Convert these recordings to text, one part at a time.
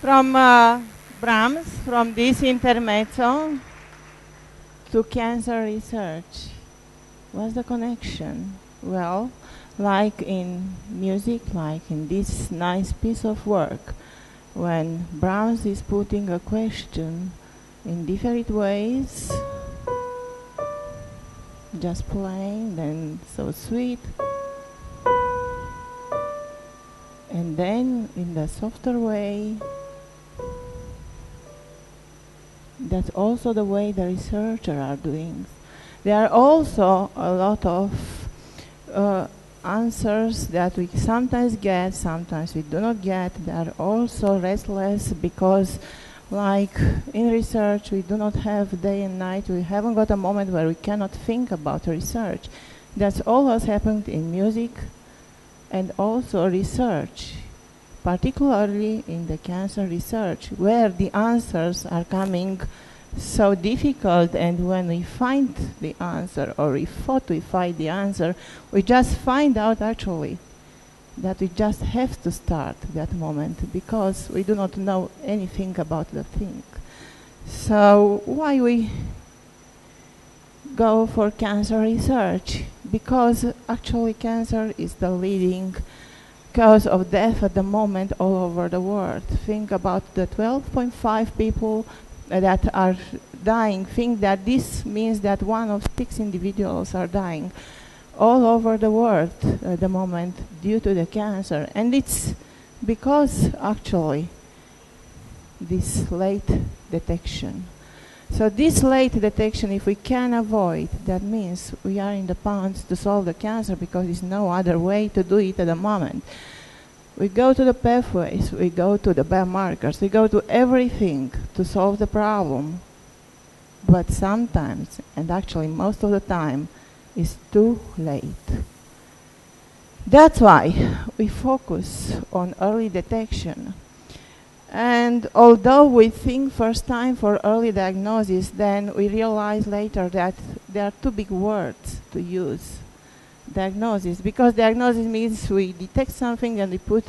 From Brahms, from this intermezzo to cancer research. What's the connection? Well, like in music, like in this nice piece of work, when Brahms is putting a question in different ways, just playing, then so sweet, and then in the softer way, that's also the way the researchers are doing. There are also a lot of answers that we sometimes get, sometimes we do not get. They are also restless because, like in research, we do not have day and night. We haven't got a moment where we cannot think about research. That's always happened in music and also research, particularly in the cancer research, where the answers are coming so difficult, and when we find the answer, or we thought we find the answer, we just find out actually that we just have to start that moment because we do not know anything about the thing. So why we go for cancer research? Because actually cancer is the leading cause of death at the moment all over the world. Think about the 12.5 people that are dying. Think that this means that 1 of 6 individuals are dying all over the world at the moment due to the cancer. And it's because actually this late detection. So this late detection, if we can avoid, that means we are in the pounds to solve the cancer because there's no other way to do it at the moment. We go to the pathways, we go to the biomarkers, we go to everything to solve the problem. But sometimes, and actually most of the time, it's too late. That's why we focus on early detection. And although we think first time for early diagnosis, then we realize later that there are two big words to use. Diagnosis, because diagnosis means we detect something and we put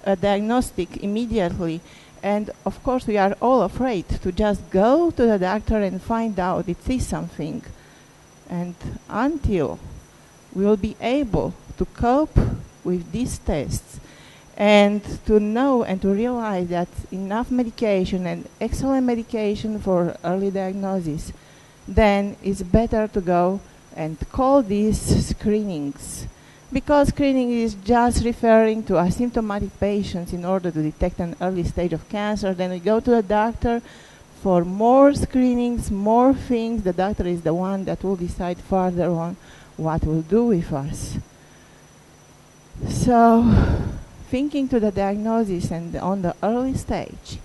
a diagnostic immediately. And of course we are all afraid to just go to the doctor and find out it is something. And until we will be able to cope with these tests and to know and to realize that enough medication and excellent medication for early diagnosis, then it's better to go and call these screenings. Because screening is just referring to asymptomatic patients in order to detect an early stage of cancer. Then we go to the doctor for more screenings, more things. The doctor is the one that will decide further on what will do with us. So, thinking to the diagnosis and on the early stage,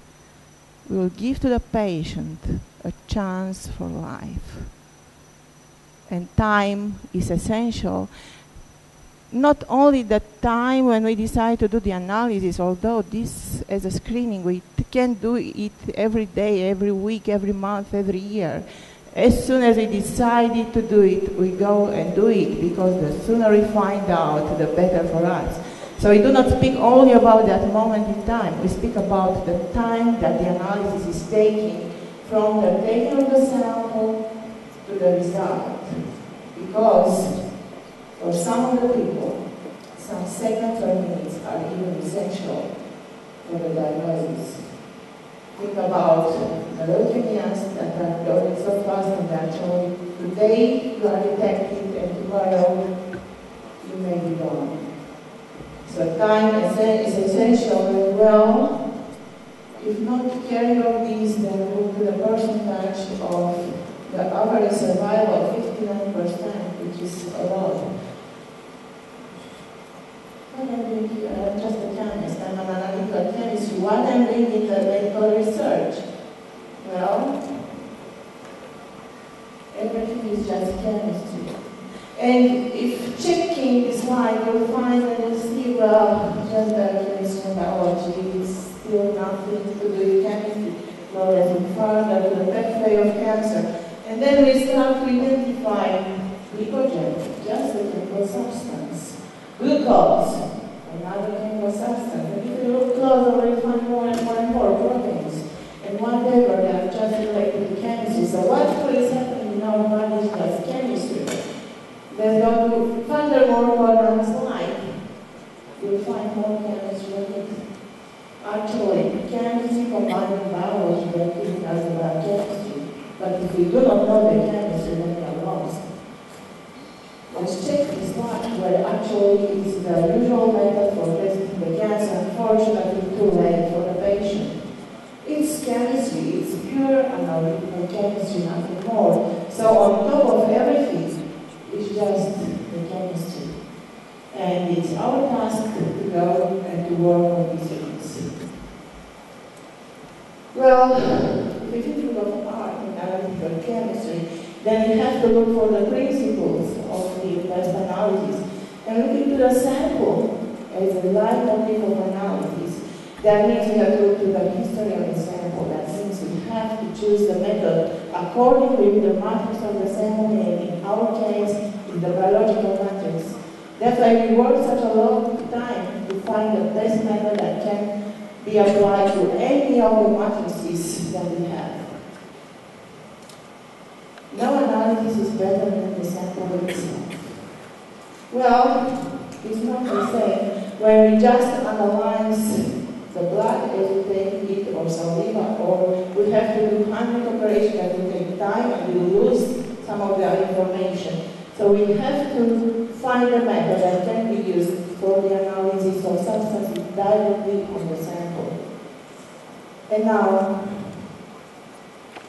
we will give to the patient a chance for life. And time is essential. Not only the time when we decide to do the analysis, although this as a screening, we can do it every day, every week, every month, every year. As soon as we decided to do it, we go and do it, because the sooner we find out, the better for us. So we do not speak only about that moment in time. We speak about the time that the analysis is taking from the taking of the sample to the result. Because for some of the people, some seconds or minutes are even essential for the diagnosis. Think about the leukemias that are going so fast, and actually today you are detected and tomorrow you may be gone. So time is essential as well. If not caring of these, then look to the percentage of the average survival, 59%, which is a lot. What I'm doing here, I'm just a chemist, I'm an analytical chemist. What I'm doing in the medical research? Well, everything is just chemistry. And if checking this slide, you'll find and you'll see, well, just biochemistry and biology is still nothing to do with chemistry. Fluorescent further to the pathway of cancer. And then we start to identify glycogen, just a chemical substance. Glucose, another chemical substance. And if we look closer, we find more and more and more one paper that just related to chemistry. So what is happening in our body is just chemistry. Let's go to furthermore columns like you'll find more chemistry in it. Actually, chemistry combined with biology that gives us about chemistry. But if we do not know the chemistry, then we are lost. Let's check this one, where actually it's the usual method for testing the cancer, unfortunately too late for the patient. It's chemistry, it's pure analytical chemistry, nothing more. So on top of everything, it's just the chemistry. And it's our task to go and to work on these things. Well, if you think of art and analytical chemistry, then you have to look for the principles of the best analysis. And looking to the sample as a live motive of analysis, that means we have to look to the history of the sample. That means we have to choose the method according with the matrix of the sample, and in our case, in the biological matrix. That's why we work such a long time to find the best method that can be applied to any of the matrices that we have. No analysis is better than the sample itself. Well, it's not the same when we just analyze the blood as we take it or saliva, or we have to do 100 operations that will take time and we lose some of the information. So we have to find a method that can be used for the analysis of substances directly on the sample. And now,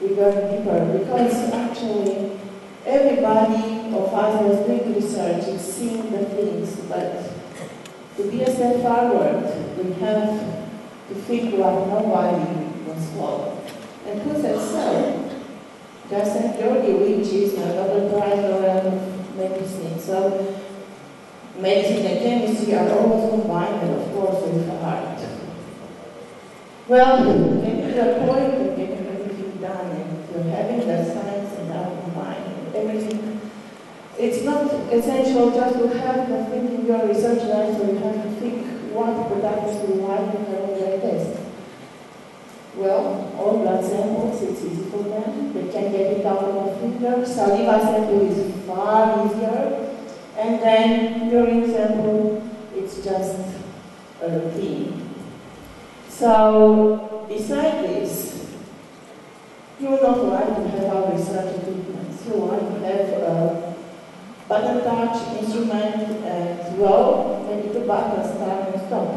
we go deeper, because actually everybody of us who is doing research is seeing the things, but to be a step forward, we have to think what nobody was told. And who said so? Just St. Georgi, which is a Nobel Prize laureate medicine. So medicine and chemistry are always combined, and of course with art. Well, getting to the point of getting everything done, and you're having the science and art combined, and everything. It's not essential just to have the thing in your research lab, so you have to think what products you like to have on your test. Well, all blood samples, it's easy for them. They can get it out of a finger. Saliva sample is far easier. And then urine sample, it's just a routine. So, beside this, you would not like to have our research equipment. You want to have a button touch instrument, and well, maybe the button start and stop,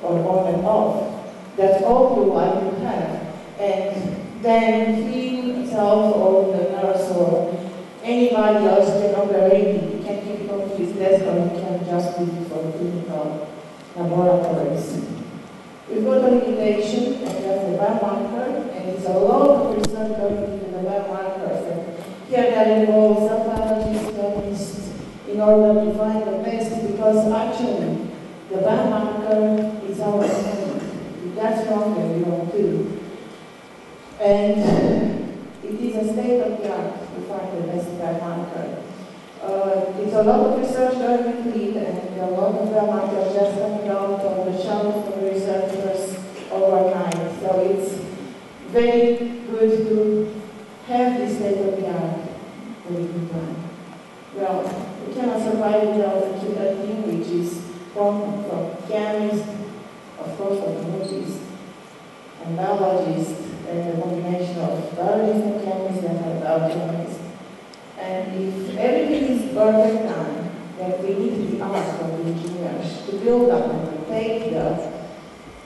or on and off. That's all you want to have. And then he himself or the nurse or anybody else can operate it. He can keep it on his desk, or he can just use it for clinical laboratories. We've got a limitation, and that's the biomarker, and it's a lot of research going into the biomarkers. And here that involves some biologists, chemists, in order to find the best, because actually the biomarker is our enemy. That's wrong, and we wrong too. And it is a state of the art to find the best biomarker. It's a lot of research going into it, and a lot of biomarkers just coming out on the shelf for researchers overnight. So it's very good to have this state of the art very good time. Well, we cannot survive without the QA team, which is from chemists, of course, movies and biologists, and a combination of biologists and chemists and biochemists. And if everything is perfect done, then we need the art of the engineers to build up and to take the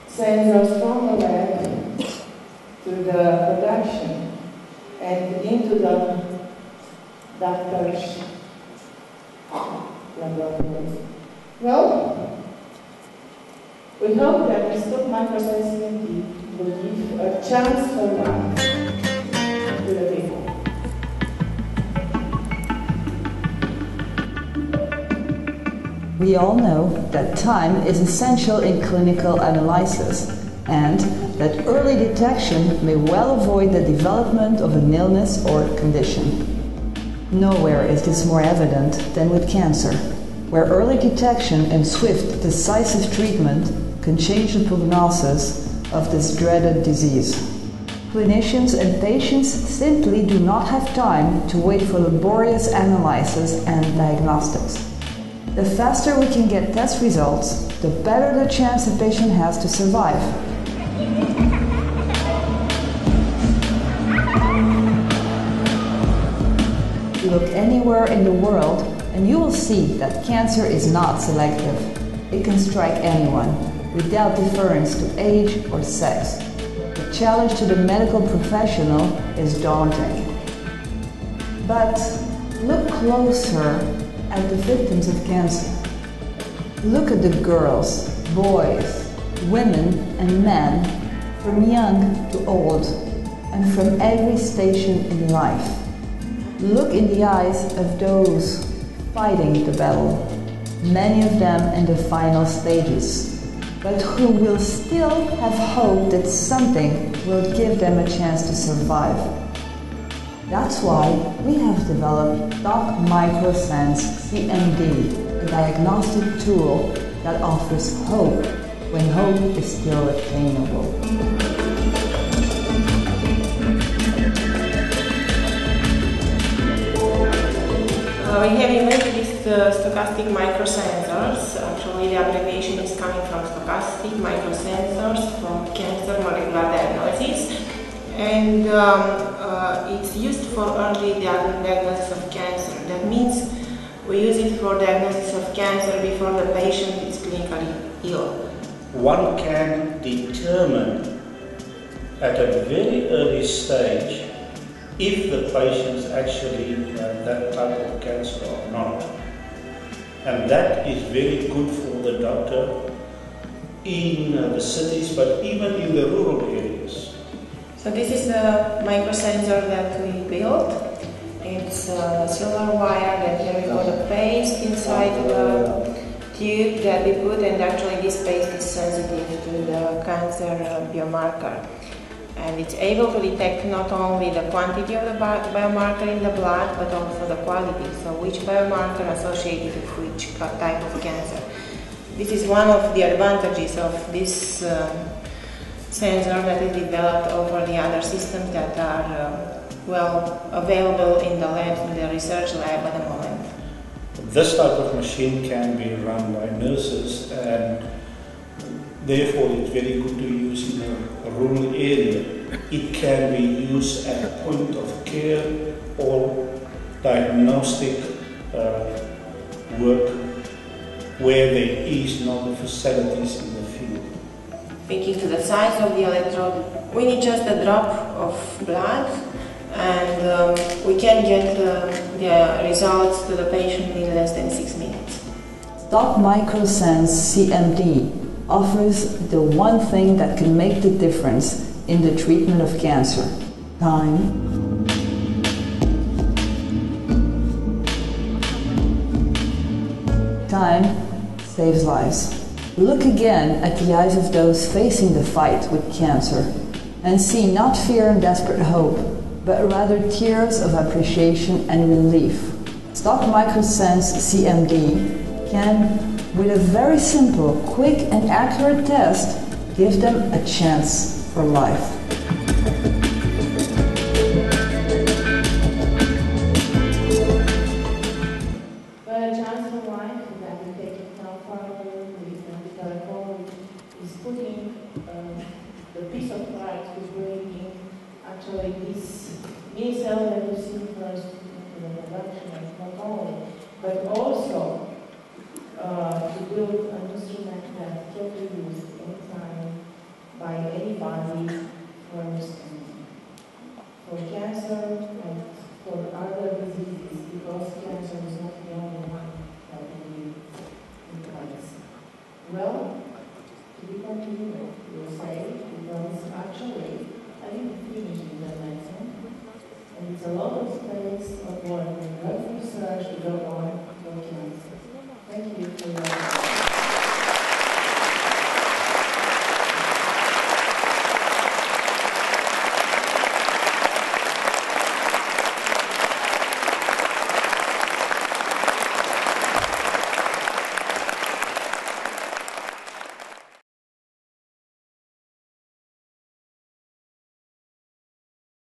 sensors from the lab to the production and into the doctor's laboratories. Well, we hope that this top microsensitivity will give a chance for life to the people. We all know that time is essential in clinical analysis, and that early detection may well avoid the development of an illness or condition. Nowhere is this more evident than with cancer, where early detection and swift, decisive treatment can change the prognosis of this dreaded disease. Clinicians and patients simply do not have time to wait for laborious analysis and diagnostics. The faster we can get test results, the better the chance the patient has to survive. Look anywhere in the world and you will see that cancer is not selective. It can strike anyone, without difference to age or sex. The challenge to the medical professional is daunting. But look closer at the victims of cancer. Look at the girls, boys, women and men, from young to old, and from every station in life. Look in the eyes of those fighting the battle, many of them in the final stages, but who will still have hope that something will give them a chance to survive. That's why we have developed Doc Microsense CMD, a diagnostic tool that offers hope when hope is still attainable. We have invented these stochastic microsensors. Actually, the abbreviation is coming from stochastic microsensors from cancer molecular diagnosis, and it's used for early diagnosis of cancer. That means we use it for diagnosis of cancer before the patient is clinically ill. One can determine at a very early stage if the patients actually have that type of cancer or not. And that is very good for the doctor in the cities, but even in the rural areas. So this is the microsensor that we built. It's a silver wire that can record a paste inside the tube that we put, and actually this paste is sensitive to the cancer biomarker. And it's able to detect not only the quantity of the biomarker in the blood, but also the quality, so which biomarker associated with which type of cancer. This is one of the advantages of this sensor that is developed over the other systems that are well available in the lab, in the research lab at the moment. This type of machine can be run by nurses, and therefore it's very good to use in a rural area. It can be used at a point of care or diagnostic work where there is no facilities in the field. Speaking to the size of the electrode, we need just a drop of blood, and we can get the results to the patient in less than 6 minutes. Doc Microsense CMD offers the one thing that can make the difference in the treatment of cancer: time. Time saves lives. Look again at the eyes of those facing the fight with cancer and see not fear and desperate hope, but rather tears of appreciation and relief. Doc Microsense CMD can, with a very simple, quick and accurate test, give them a chance for life. But a chance for life that we take it now further with the telephone is putting the piece of art is bringing actually this mini cell that you see first into the production, and not only, but also to build an instrument that can be used anytime by anybody for cancer and for other diseases, because cancer is not the only one that we place. Well, to be continued, we'll say, because actually I didn't finish with the medicine, and it's a lot of space of work and a lot of research to go on for cancer. Thank you for your